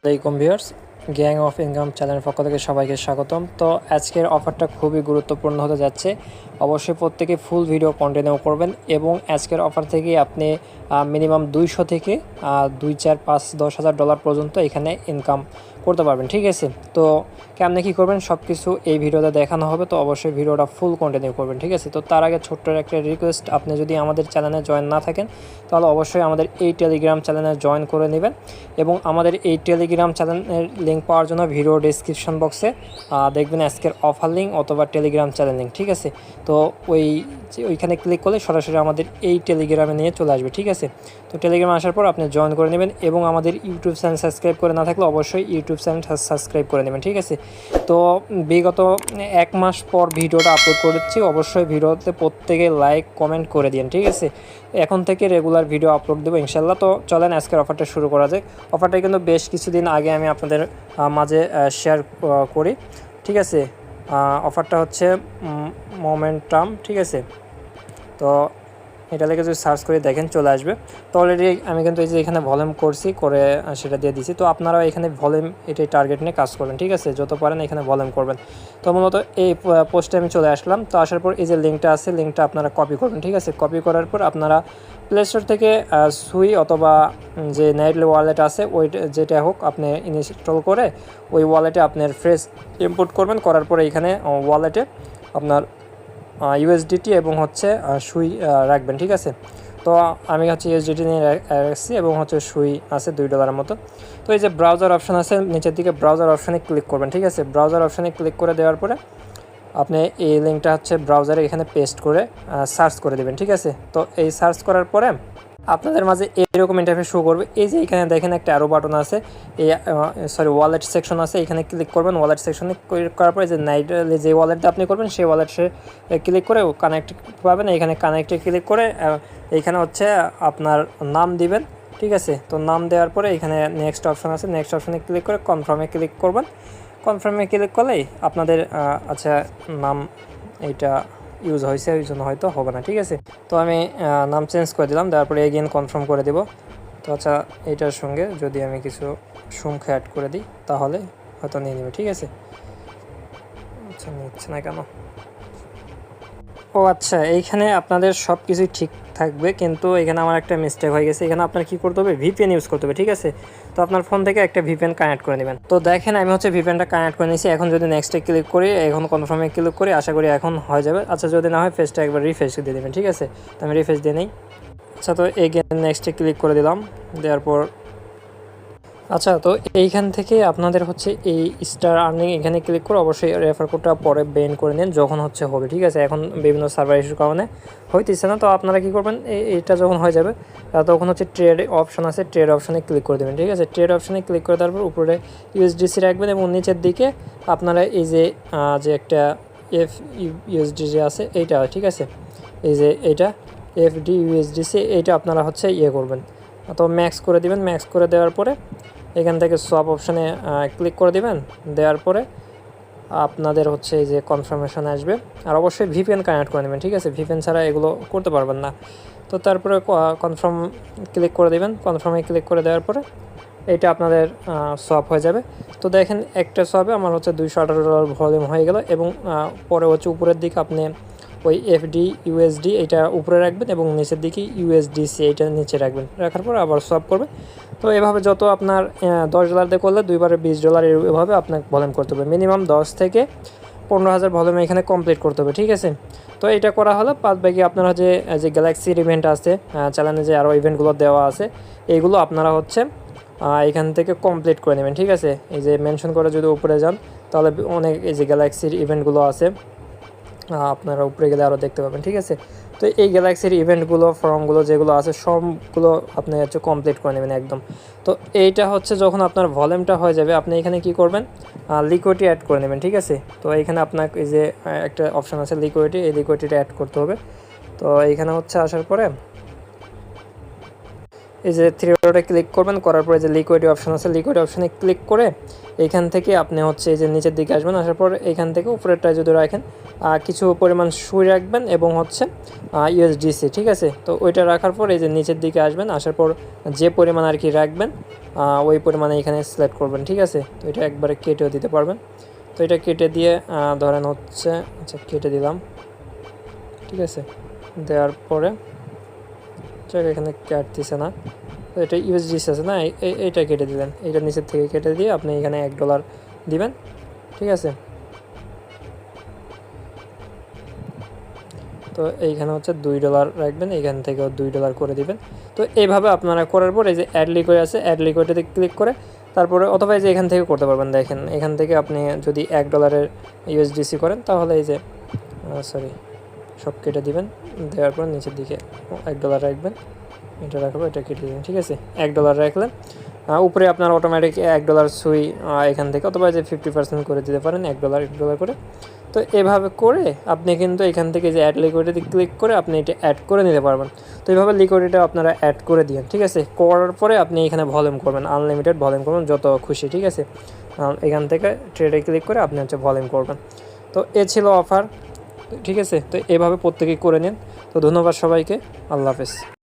আসসালামাইকুম viewers, gang of income চ্যানেলের পক্ষ থেকে সবাইকে স্বাগতম। তো আজকের অফারটা খুবই গুরুত্বপূর্ণ হতে যাচ্ছে। অবশ্যই প্রত্যেকে ফুল ভিডিও কন্টিনিউ করবেন এবং আজকের অফার থেকে আপনি মিনিমাম 200 থেকে 2, 4, 5, $10,000 পর্যন্ত এখানে ইনকাম করতে পারবেন। ঠিক আছে, তো কেমনে কী করবেন সব কিছু এই ভিডিওতে দেখানো হবে। তো অবশ্যই ভিডিওটা ফুল কন্টিনিউ করবেন। ঠিক আছে, তো তার আগে ছোট্ট একটা রিকোয়েস্ট, আপনি যদি আমাদের চ্যানেলে জয়েন না থাকেন তাহলে অবশ্যই আমাদের এই টেলিগ্রাম চ্যানেলে জয়েন করে নেবেন এবং আমাদের এই টেলিগ্রাম চ্যানেলের লিঙ্ক পাওয়ার জন্য ভিডিও ডেসক্রিপশন বক্সে দেখবেন আজকের অফার লিঙ্ক অথবা টেলিগ্রাম চ্যানেল লিঙ্ক। ঠিক আছে, তো ওইখানে ক্লিক করলে সরাসরি আমাদের এই টেলিগ্রামে নিয়ে চলে আসবে। ঠিক আছে, তো টেলিগ্রামে আসার পর আপনি জয়েন করে নেবেন এবং আমাদের ইউটিউব চ্যানেল সাবস্ক্রাইব করে না থাকলে অবশ্যই ইউটিউব চ্যানেল সাবস্ক্রাইব করে নেবেন। ঠিক আছে, তো বিগত 1 মাস পর ভিডিওটা আপলোড করেছি, অবশ্যই ভিডিওতে প্রত্যেকে লাইক কমেন্ট করে দিন। ঠিক আছে, এখন থেকে রেগুলার ভিডিও আপলোড দেবো ইনশাল্লাহ। তো চলেন আজকের অফারটা শুরু করা যাক। অফারটা কিন্তু বেশ কিছুদিন আগে আমি আপনাদের মাঝে শেয়ার করি। ঠিক আছে, অফারটা হচ্ছে মোমেন্টাম। ঠিক আছে, তো এটা লিখে যদি সার্চ করে দেখেন চলে আসবে। তো অলরেডি আমি কিন্তু এই যে এখানে ভলিউম করছি করে সেটা দিয়ে দিছি। তো আপনারাও এখানে ভলিউম এটাই টার্গেট নিয়ে কাজ করবেন। ঠিক আছে, যত পারেন এখানে ভলিউম করবেন। তো মূলত এই পোস্টে আমি চলে আসলাম। তো আসার পর এই যে লিঙ্কটা আছে, লিঙ্কটা আপনারা কপি করবেন। ঠিক আছে, কপি করার পর আপনারা প্লে স্টোর থেকে সুই অথবা যে নাইটলি ওয়ালেট আছে ওইটা যেটা হোক আপনি ইনস্টল করে ওই ওয়ালেটে আপনার ফ্রেশ ইম্পোর্ট করবেন। করার পরে এখানে ওয়ালেটে আপনার ইউএসডিটি এবং হচ্ছে সুই রাখবেন। ঠিক আছে, তো আমি হচ্ছে ইউএসডিটি নিয়ে রাখছি এবং হচ্ছে সুই আছে $2 মতো। তো এই যে ব্রাউজার অপশান আছে নিচের দিকে, ব্রাউজার অপশানে ক্লিক করবেন। ঠিক আছে, ব্রাউজার অপশানে ক্লিক করে দেওয়ার পরে আপনি এই লিঙ্কটা হচ্ছে ব্রাউজারে এখানে পেস্ট করে সার্চ করে দেবেন। ঠিক আছে, তো এই সার্চ করার পরে আপনাদের মাঝে এরকম ইন্টারফেস শো করবে। এই যে এখানে দেখেন একটা অ্যারো বাটন আছে, এই ওয়ালেট সেকশন আছে, এখানে ক্লিক করবেন। ওয়ালেট সেকশনে ক্লিক করার পরে যে যে ওয়ালেটটা আপনি করবেন সেই ওয়ালেটে ক্লিক করে কানেক্ট পাবেন। এখানে কানেক্টে ক্লিক করে এইখানে হচ্ছে আপনার নাম দিবেন। ঠিক আছে, তো নাম দেওয়ার পরে এখানে নেক্সট অপশন আছে, নেক্সট অপশনে ক্লিক করে কনফার্মে ক্লিক করবেন। কনফার্মে ক্লিক করলেই আপনাদের আচ্ছা নাম এইটা ইউজ হয়েছে, ওই জন্য হয়তো হবে না। ঠিক আছে, তো আমি নাম চেঞ্জ করে দিলাম, তারপরে এগেইন কনফার্ম করে দেব। তো আচ্ছা এইটার সঙ্গে যদি আমি কিছু সংখ্যা অ্যাড করে দিই তাহলে হয়তো নিয়ে নেবে। ঠিক আছে, আচ্ছা নিচ্ছে না কেন? ও আচ্ছা, এইখানে আপনাদের সব কিছুই ঠিক থাকবে, কিন্তু এখানে আমার একটা মিস্টেক হয়ে গেছে। এখানে আপনার কী করতে হবে, ভিপিএন ইউজ করতে হবে। ঠিক আছে, তো আপনার ফোন থেকে একটা ভিপিএন কানেক্ট করে নেবেন। তো দেখেন আমি হচ্ছে ভিপিএনটা কানেক্ট করে নিয়েছি। এখন যদি নেক্সটে ক্লিক করি, এখন কনফার্মে ক্লিক করি, আশা করি এখন হয়ে যাবে। আচ্ছা যদি না হয় পেজটা একবার রিফ্রেশ দিয়ে দেবেন। ঠিক আছে, তো আমি রিফ্রেশ দিয়ে নিই। আচ্ছা, তো এগেন নেক্সটে ক্লিক করে দিলাম, দেওয়ার পর আচ্ছা তো এইখান থেকে আপনাদের হচ্ছে এই স্টার আর্নিং এখানে ক্লিক করে অবশ্যই রেফার কোডটা পরে বেন করে নিন যখন হচ্ছে হবে। ঠিক আছে, এখন বিভিন্ন সার্ভার ইস্যুর কারণে হইতেছে না। তো আপনারা কী করবেন, এইটা যখন হয়ে যাবে তখন হচ্ছে ট্রেড অপশন আছে, ট্রেড অপশানে ক্লিক করে দেবেন। ঠিক আছে, ট্রেড অপশানে ক্লিক করে দেওয়ার পর উপরে ইউএসডিসি রাখবেন এবং নিচের দিকে আপনারা এই যে একটা ইউএসডিসি আছে এইটা। ঠিক আছে, এই যে এইটা এফডি ইউএসডিসি এইটা আপনারা হচ্ছে করবেন, তো ম্যাক্স করে দিবেন। ম্যাক্স করে দেওয়ার পরে এখান থেকে সোয়াপ অপশানে ক্লিক করে দিবেন। দেওয়ার পরে আপনাদের হচ্ছে এই যে কনফার্মেশন আসবে, আর অবশ্যই ভিপিএন কানেক্ট করে নেবেন। ঠিক আছে, ভিপিএন ছাড়া এগুলো করতে পারবেন না। তো তারপরে কনফার্ম ক্লিক করে দেবেন। কনফার্মে ক্লিক করে দেওয়ার পরে এটা আপনাদের সোয়াপ হয়ে যাবে। তো দেখেন একটা সোয়াপে আমার হচ্ছে $218 ভলিউম হয়ে গেল এবং পরে হচ্ছে উপরের দিকে আপনি ওই এফডি ইউএসডি এটা উপরে রাখবেন এবং নিচের দিকে ইউএসডিসি এইটা নিচে রাখবেন। রাখার পর আবার সোয়াপ করবে। তো এভাবে যত আপনার $10 দিয়ে করলে 2বারে $20 এভাবে আপনাকে ভলিউম করতে হবে। মিনিমাম 10 থেকে 15,000 ভলিউম এখানে কমপ্লিট করতে হবে। ঠিক আছে, তো এটা করা হলো। বাদ বাকি আপনারা যে গ্যালাক্সির ইভেন্ট আছে চ্যানেলে যে আরও ইভেন্টগুলো দেওয়া আছে এইগুলো আপনারা হচ্ছে এখান থেকে কমপ্লিট করে নেবেন। ঠিক আছে, এই যে মেনশন করে যদি উপরে যান তাহলে অনেক এই যে গ্যালাক্সির ইভেন্টগুলো আছে আপনারা উপরে গেলে আরও দেখতে পাবেন। ঠিক আছে, তো এই গ্যালাক্সির ইভেন্টগুলো ফর্মগুলো যেগুলো আছে সবগুলো আপনি হচ্ছে কমপ্লিট করে নেবেন একদম। তো এইটা হচ্ছে যখন আপনার ভলিউমটা হয়ে যাবে আপনি এখানে কি করবেন, লিকুইডিটি অ্যাড করে নেবেন। ঠিক আছে, তো এইখানে আপনাকে এই যে একটা অপশান আছে লিকুইডিটি, এই লিকুইডিটিটা অ্যাড করতে হবে। তো এইখানে হচ্ছে আসার পরে এই যে থ্রি ডটে ক্লিক করবেন, করার পরে যে লিকুইড অপশন আছে, লিকুইড অপশনে ক্লিক করে এইখান থেকে আপনি হচ্ছে এই যে নিচের দিকে আসবেন, আসার পর এইখান থেকে উপরেরটা যদি রাখেন কিছু পরিমাণ সুই রাখবেন এবং হচ্ছে ইউএসডিসি, ঠিক আছে। তো ওইটা রাখার পর এই যে নিচের দিকে আসবেন, আসার পর যে পরিমাণ আর কি রাখবেন ওই পরিমাণে এখানে সিলেক্ট করবেন, ঠিক আছে। তো এটা একবারে কেটেও দিতে পারবেন। তো এটা কেটে দিয়ে ধরেন হচ্ছে আচ্ছা কেটে দিলাম, ঠিক আছে। দেওয়ার পরে এখানে কাটতেছে না, তো এটা ইউএসডিসি আছে না, এইটা কেটে দিলেন, এইটা নিচের থেকে কেটে দিয়ে আপনি এখানে $1 দিবেন, ঠিক আছে। তো এইখানে হচ্ছে $2 রাখবেন, এইখান থেকেও $2 করে দিবেন। তো এইভাবে আপনারা করার পর এই যে অ্যাড লিকুইড আছে, অ্যাড লিকুইডে ক্লিক করে তারপরে অথবা এই যে এখান থেকে করতে পারবেন। দেখেন এখান থেকে আপনি যদি $1 ইউএসডিসি করেন তাহলে এই যে সব কেটে দিবেন, দেওয়ার পর নিচের দিকে $1 রাখবেন, এটা রাখবো, এটা কেটে দেবেন, ঠিক আছে। $1 রাখলেন, উপরে আপনার অটোমেটিক $1 সুই এখান থেকে অথবা যে 50% করে দিতে পারেন, $1 করে। তো এভাবে করে আপনি কিন্তু এখান থেকে যে অ্যাড লিকুইডে ক্লিক করে আপনি এটা অ্যাড করে নিতে পারবেন। তো এইভাবে লিকুইডটা আপনারা অ্যাড করে দিন, ঠিক আছে। করার পরে আপনি এখানে ভলিউম করবেন, আনলিমিটেড ভলিউম করবেন যত খুশি, ঠিক আছে। এখান থেকে ট্রেডে ক্লিক করে আপনি হচ্ছে ভলিউম করবেন। তো এ ছিল অফার, ঠিক আছে। তো এভাবে প্রত্যেকেই করে নিন। তো ধন্যবাদ সবাইকে, আল্লাহ হাফেজ।